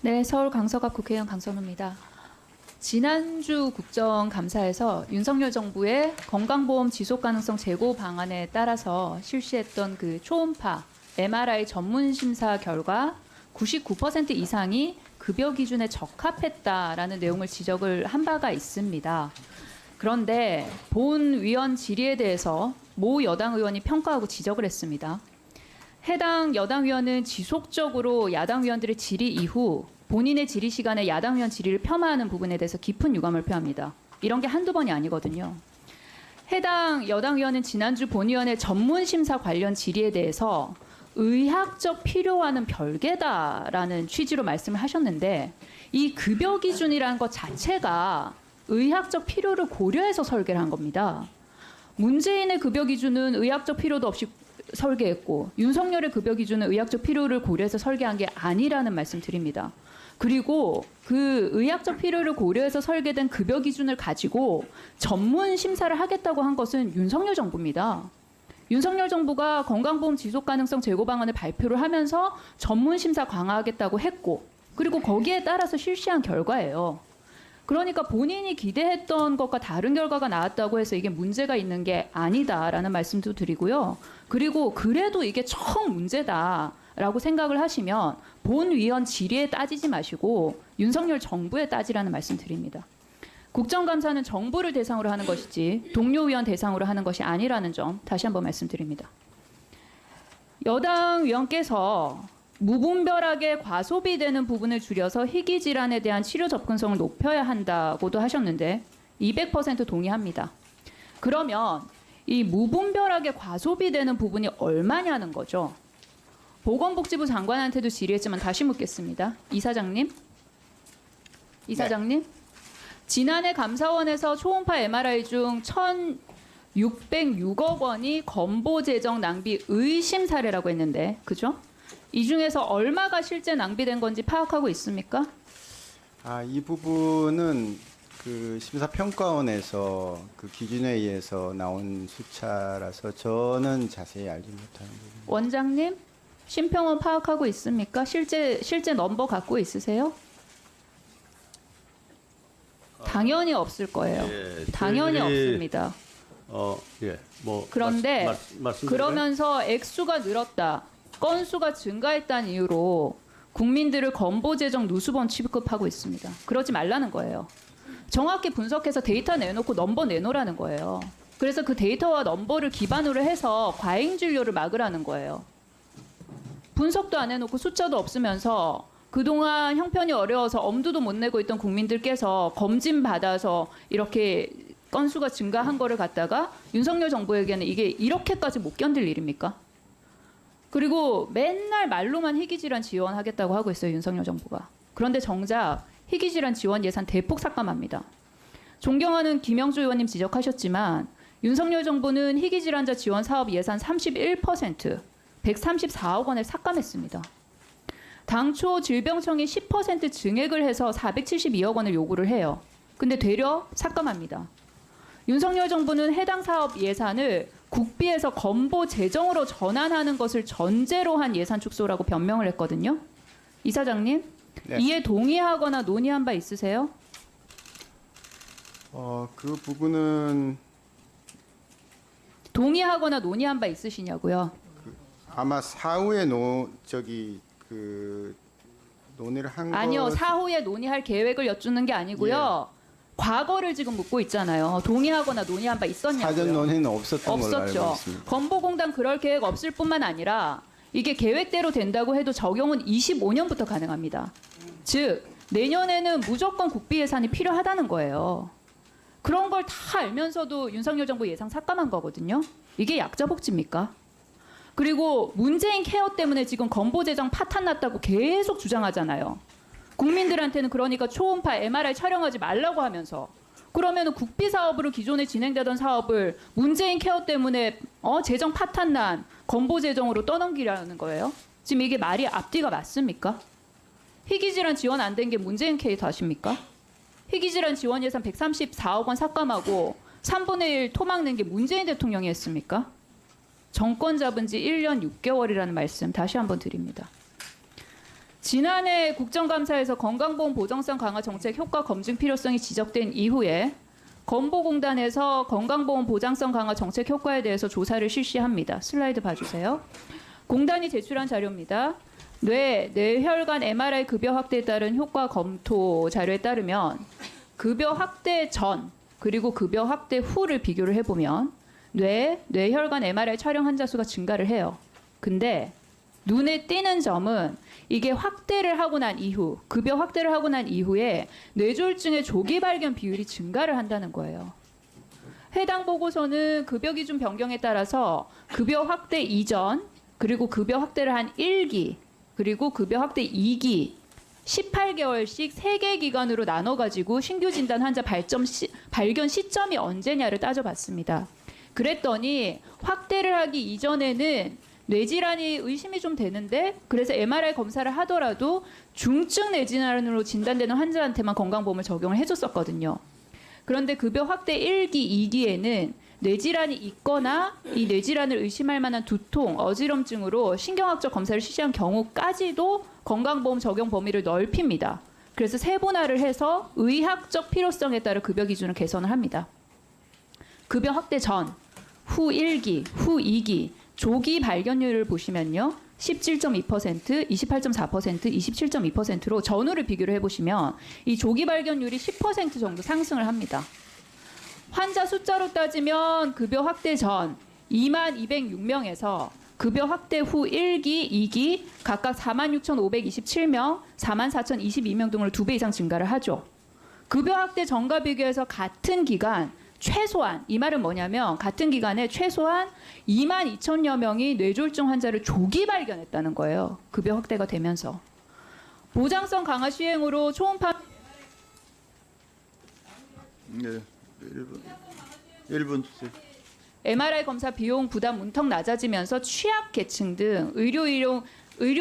네, 서울 강서갑 국회의원 강선우입니다. 지난주 국정감사에서 윤석열 정부의 건강보험 지속가능성 제고 방안에 따라서 실시했던 그 초음파 MRI 전문심사 결과 99% 이상이 급여 기준에 적합했다라는 내용을 지적을 한 바가 있습니다. 그런데 본 위원 질의에 대해서 모 여당 의원이 평가하고 지적을 했습니다. 해당 여당 의원은 지속적으로 야당 의원들의 질의 이후 본인의 질의 시간에 야당 의원 질의를 폄하하는 부분에 대해서 깊은 유감을 표합니다. 이런 게 한두 번이 아니거든요. 해당 여당 의원은 지난주 본위원회 전문심사 관련 질의에 대해서 의학적 필요와는 별개다라는 취지로 말씀을 하셨는데 이 급여 기준이라는 것 자체가 의학적 필요를 고려해서 설계를 한 겁니다. 문재인의 급여 기준은 의학적 필요도 없이 설계했고 윤석열의 급여 기준은 의학적 필요를 고려해서 설계한 게 아니라는 말씀 드립니다. 그리고 그 의학적 필요를 고려해서 설계된 급여 기준을 가지고 전문 심사를 하겠다고 한 것은 윤석열 정부입니다. 윤석열 정부가 건강보험 지속가능성 제고 방안을 발표를 하면서 전문 심사 강화하겠다고 했고 그리고 거기에 따라서 실시한 결과예요. 그러니까 본인이 기대했던 것과 다른 결과가 나왔다고 해서 이게 문제가 있는 게 아니다라는 말씀도 드리고요. 그리고 그래도 이게 청 문제다라고 생각을 하시면 본 위원 질의에 따지지 마시고 윤석열 정부에 따지라는 말씀 드립니다. 국정감사는 정부를 대상으로 하는 것이지 동료 위원 대상으로 하는 것이 아니라는 점 다시 한번 말씀드립니다. 여당 위원께서 무분별하게 과소비되는 부분을 줄여서 희귀 질환에 대한 치료 접근성을 높여야 한다고도 하셨는데 200% 동의합니다. 그러면 이 무분별하게 과소비되는 부분이 얼마냐는 거죠. 보건복지부 장관한테도 질의했지만 다시 묻겠습니다. 이사장님. 네. 지난해 감사원에서 초음파 MRI 중 1,606억 원이 건보 재정 낭비 의심 사례라고 했는데 그죠? 이 중에서 얼마가 실제 낭비된 건지 파악하고 있습니까? 이 부분은 그 심사평가원에서 그 기준에 의해서 나온 숫자라서 저는 자세히 알지 못하는 부분입니다. 원장님, 심평원 파악하고 있습니까? 실제 넘버 갖고 있으세요? 당연히 없을 거예요. 예, 당연히 없습니다. 그런데 그러면서 액수가 늘었다. 건수가 증가했다는 이유로 국민들을 건보재정 누수범 취급하고 있습니다. 그러지 말라는 거예요. 정확히 분석해서 데이터 내놓고 넘버 내놓으라는 거예요. 그래서 그 데이터와 넘버를 기반으로 해서 과잉 진료를 막으라는 거예요. 분석도 안 해놓고 숫자도 없으면서 그동안 형편이 어려워서 엄두도 못 내고 있던 국민들께서 검진 받아서 이렇게 건수가 증가한 거를 갖다가 윤석열 정부에게는 이게 이렇게까지 못 견딜 일입니까? 그리고 맨날 말로만 희귀질환 지원하겠다고 하고 있어요. 윤석열 정부가. 그런데 정작 희귀질환 지원 예산 대폭 삭감합니다. 존경하는 김영주 의원님 지적하셨지만 윤석열 정부는 희귀질환자 지원 사업 예산 31%, 134억 원을 삭감했습니다. 당초 질병청이 10% 증액을 해서 472억 원을 요구를 해요. 근데 되려 삭감합니다. 윤석열 정부는 해당 사업 예산을 국비에서 건보 재정으로 전환하는 것을 전제로 한 예산 축소라고 변명을 했거든요. 이사장님, 네. 이에 동의하거나 논의한 바 있으세요? 그 부분은 동의하거나 논의한 바 있으시냐고요? 아마 사후에 논의를 한 아니요, 사후에 논의할 계획을 여쭙는 게 아니고요. 과거를 지금 묻고 있잖아요. 동의하거나 논의한 바 있었냐고요? 사전 논의는 없었던 걸로 알고 없었죠. 있습니다. 건보공단 그럴 계획 없을 뿐만 아니라 이게 계획대로 된다고 해도 적용은 25년부터 가능합니다. 즉 내년에는 무조건 국비 예산이 필요하다는 거예요. 그런 걸 다 알면서도 윤석열 정부 예상 삭감한 거거든요. 이게 약자 복지입니까? 그리고 문재인 케어 때문에 지금 건보재정 파탄 났다고 계속 주장하잖아요. 국민들한테는 그러니까 초음파 MRI 촬영하지 말라고 하면서 그러면 국비 사업으로 기존에 진행되던 사업을 문재인 케어 때문에 재정 파탄 난 건보 재정으로 떠넘기라는 거예요. 지금 이게 말이 앞뒤가 맞습니까? 희귀질환 지원 안 된 게 문재인 케어 탓입니까? 희귀질환 지원 예산 134억 원 삭감하고 3분의 1 토막 낸 게 문재인 대통령이 했습니까? 정권 잡은 지 1년 6개월이라는 말씀 다시 한번 드립니다. 지난해 국정감사에서 건강보험 보장성 강화 정책 효과 검증 필요성이 지적된 이후에 건보공단에서 건강보험 보장성 강화 정책 효과에 대해서 조사를 실시합니다. 슬라이드 봐주세요. 공단이 제출한 자료입니다. 뇌혈관 MRI 급여 확대에 따른 효과 검토 자료에 따르면 급여 확대 전 그리고 급여 확대 후를 비교를 해보면 뇌혈관 MRI 촬영 환자 수가 증가를 해요. 근데 눈에 띄는 점은 이게 확대를 하고 난 이후, 급여 확대를 하고 난 이후에 뇌졸중의 조기 발견 비율이 증가를 한다는 거예요. 해당 보고서는 급여 기준 변경에 따라서 급여 확대 이전, 그리고 급여 확대를 한 1기, 그리고 급여 확대 2기, 18개월씩 3개 기간으로 나눠가지고 신규 진단 환자 발견 시점이 언제냐를 따져봤습니다. 그랬더니 확대를 하기 이전에는 뇌질환이 의심이 좀 되는데 그래서 MRI 검사를 하더라도 중증 뇌질환으로 진단되는 환자한테만 건강보험을 적용을 해줬었거든요. 그런데 급여 확대 1기, 2기에는 뇌질환이 있거나 이 뇌질환을 의심할 만한 두통, 어지럼증으로 신경학적 검사를 실시한 경우까지도 건강보험 적용 범위를 넓힙니다. 그래서 세분화를 해서 의학적 필요성에 따라 급여 기준을 개선을 합니다. 급여 확대 전, 후 1기, 후 2기, 조기 발견율을 보시면요. 17.2%, 28.4%, 27.2%로 전후를 비교를 해보시면 이 조기 발견율이 10% 정도 상승을 합니다. 환자 숫자로 따지면 급여 확대 전 22,206명에서 급여 확대 후 1기, 2기 각각 46,527명, 44,022명 등으로 2배 이상 증가를 하죠. 급여 확대 전과 비교해서 같은 기간 최소한 이 말은 뭐냐면 같은 기간에 최소한 22,000여 명이 뇌졸중 환자를 조기 발견했다는 거예요. 급여 확대가 되면서. 보장성 강화 시행으로 초음파 네, 1분 주세요. MRI 검사 비용 부담 문턱 낮아지면서 취약 계층 등 의료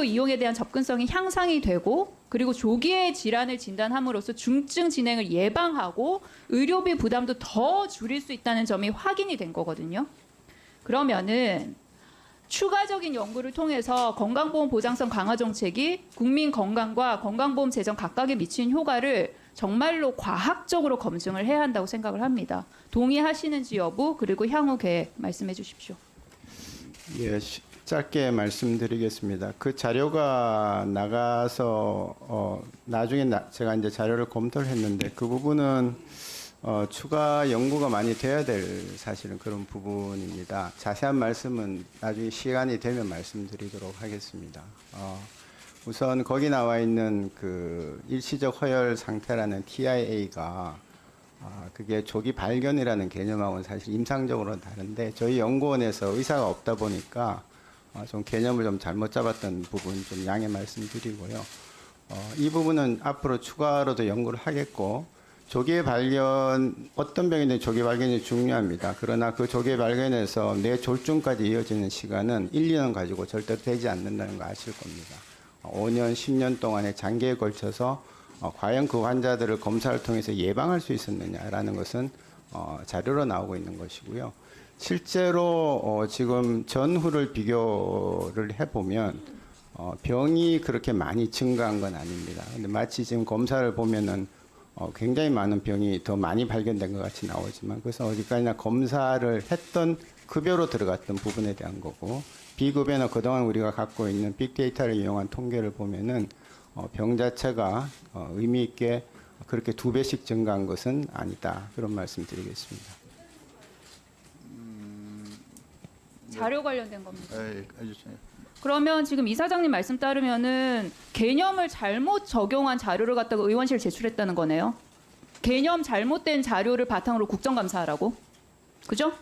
이용에 대한 접근성이 향상이 되고 그리고 조기에 질환을 진단함으로써 중증 진행을 예방하고 의료비 부담도 더 줄일 수 있다는 점이 확인이 된 거거든요. 그러면은 추가적인 연구를 통해서 건강보험 보장성 강화 정책이 국민 건강과 건강보험 재정 각각에 미친 효과를 정말로 과학적으로 검증을 해야 한다고 생각을 합니다. 동의하시는지 여부 그리고 향후 계획 말씀해 주십시오. 예, 짧게 말씀드리겠습니다. 그 자료가 나가서 나중에 제가 이제 자료를 검토를 했는데 그 부분은 추가 연구가 많이 돼야 될 사실은 그런 부분입니다. 자세한 말씀은 나중에 시간이 되면 말씀드리도록 하겠습니다. 우선 거기 나와 있는 그 일시적 허혈 상태라는 TIA가 그게 조기 발견이라는 개념하고는 사실 임상적으로는 다른데 저희 연구원에서 의사가 없다 보니까 좀 개념을 좀 잘못 잡았던 부분 좀 양해 말씀드리고요. 이 부분은 앞으로 추가로도 연구를 하겠고 조기 발견 어떤 병이든 조기 발견이 중요합니다. 그러나 그 조기 발견에서 뇌졸중까지 이어지는 시간은 1, 2년 가지고 절대 되지 않는다는 거 아실 겁니다. 5년, 10년 동안의 장기에 걸쳐서 과연 그 환자들을 검사를 통해서 예방할 수 있었느냐라는 것은 자료로 나오고 있는 것이고요. 실제로 지금 전후를 비교를 해보면 병이 그렇게 많이 증가한 건 아닙니다. 근데 마치 지금 검사를 보면은 굉장히 많은 병이 더 많이 발견된 것 같이 나오지만 그것은 어디까지나 검사를 했던 급여로 들어갔던 부분에 대한 거고 비급여나 그동안 우리가 갖고 있는 빅데이터를 이용한 통계를 보면은 병 자체가 의미 있게 그렇게 2배씩 증가한 것은 아니다. 그런 말씀 드리겠습니다. 자료 관련된 겁니다. 예, 알겠습니다. 그러면 지금 이사장님 말씀 따르면은 개념을 잘못 적용한 자료를 갖다가 의원실 제출했다는 거네요. 개념 잘못된 자료를 바탕으로 국정감사하라고? 그죠?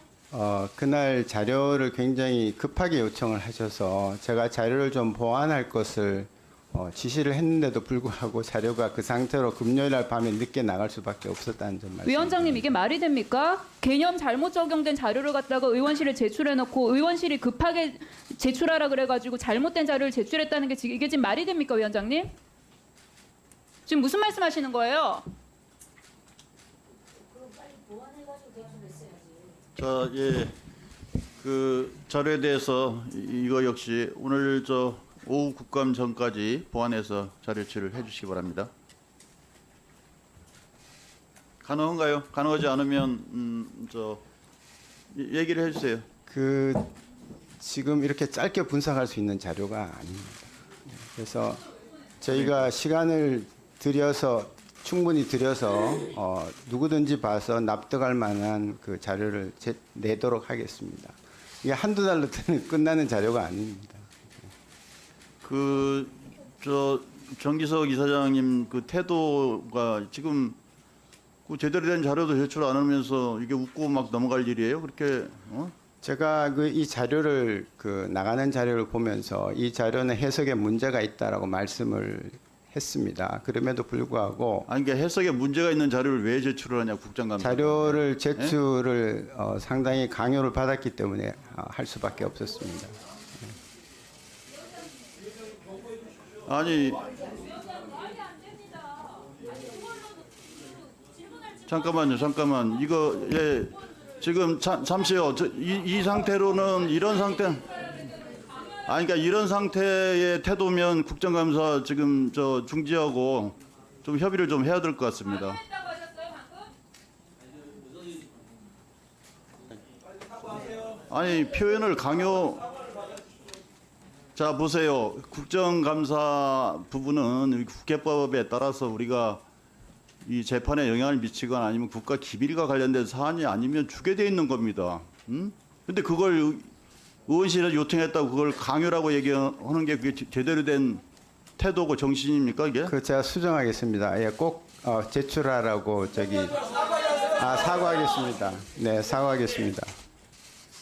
그날 자료를 굉장히 급하게 요청을 하셔서 제가 자료를 좀 보완할 것을 지시를 했는데도 불구하고 자료가 그 상태로 금요일 날 밤에 늦게 나갈 수밖에 없었다는 점 말씀. 위원장님 이게 말이 됩니까? 개념 잘못 적용된 자료를 갖다가 의원실에 제출해놓고 의원실이 급하게 제출하라 그래가지고 잘못된 자료를 제출했다는 게 이게 지금 말이 됩니까, 위원장님? 지금 무슨 말씀하시는 거예요? 자, 예, 그 자료에 대해서 이거 역시 오늘 오후 국감 전까지 보완해서 자료 제출을 해주시기 바랍니다. 가능한가요? 가능하지 않으면 얘기를 해주세요. 그 지금 이렇게 짧게 분석할 수 있는 자료가 아닙니다. 그래서 저희가 시간을 충분히 들여서 누구든지 봐서 납득할 만한 그 자료를 내도록 하겠습니다. 이게 한두 달로 끝나는 자료가 아닙니다. 정기석 이사장님 그 태도가 지금 그 제대로 된 자료도 제출 안 하면서 이게 웃고 막 넘어갈 일이에요? 그렇게 제가 이 자료를 나가는 자료를 보면서 이 자료는 해석에 문제가 있다라고 말씀을 했습니다. 그럼에도 불구하고 아니 그러니까 해석에 문제가 있는 자료를 왜 제출을 하냐 국장감. 자료를 제출을 상당히 강요를 받았기 때문에 할 수밖에 없었습니다. 아니 잠깐만 이거 지금 잠시요. 이 상태로는 이런 상태 그러니까 이런 상태의 태도면 국정감사 지금 중지하고 좀 협의를 좀 해야 될 것 같습니다. 아니 표현을 자 보세요. 국정감사 부분은 국회법에 따라서 우리가 이 재판에 영향을 미치거나 아니면 국가 기밀과 관련된 사안이 아니면 주게 돼 있는 겁니다. 근데 그걸 의원실에 요청했다고 그걸 강요라고 얘기하는 게 그게 제대로 된 태도고 정신입니까 이게? 제가 수정하겠습니다. 예, 꼭 제출하라고 사과하겠습니다. 네, 사과하겠습니다.